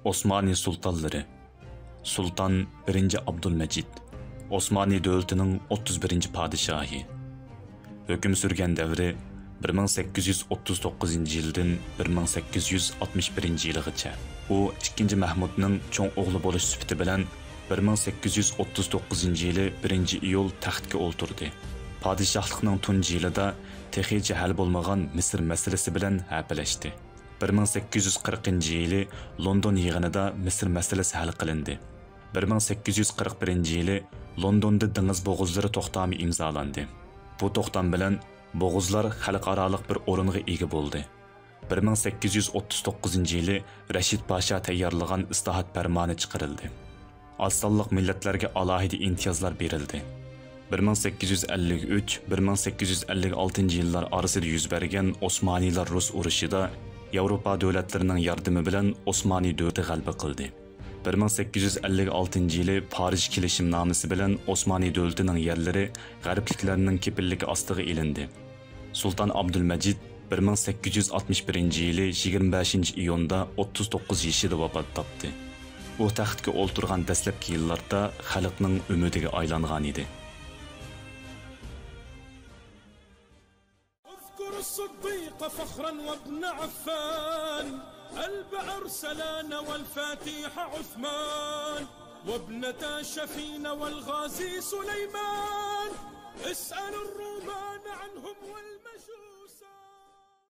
Osmani sultanları. Sultan 1. Abdülmecid, Osmani dövletining 31. padişahı. Hüküm sürgen devri 1839 yildan 1861 yilgacha. U 2. Mahmudning cho'ng o'g'li bo'lish sifati bilan 1839 yili 1 iyul taxtga o'ltirdi. Padişahlıqning tunji yilida texicha hal bo'lmagan Misr masalasi bilan hapilashdi. 1840 yili London yig'inida Misr masalasi hal qilindi. 1841 yili Londonda dengiz bo'g'izlari to'xtami imzolandi. Bu to'xtam bilan bo'g'izlar xalqaroliq bir o'ringa ega bo'ldi. 1839 yili Rashid Pasha tayyorlagan islohot farmoni chiqarildi. Az sonliq millatlarga alohida imtiyozlar berildi. 1853-1856 yillar orasida yuz bergan Osmoniylar Rus urushida Yevropa davlatlarining yordami bilan Osmoniy davlati g'alaba qildi. 1856 yili Parij kelishimnomasi bilan Osmoniy davlatining yerlari g'arbliklarning kepilligi ostiga ilindi. Sultan Abdülmecid 1861 yili 25 iyunda 39 yoshida vafot topdi. U taxtga o'ltirgan dastlabki yillarda xalqning umidiga aylangan edi. الصديق فخرا وابن عفان البعر سلان والفاتح عثمان وابنتا شفين والغازي سليمان اسأل الرومان عنهم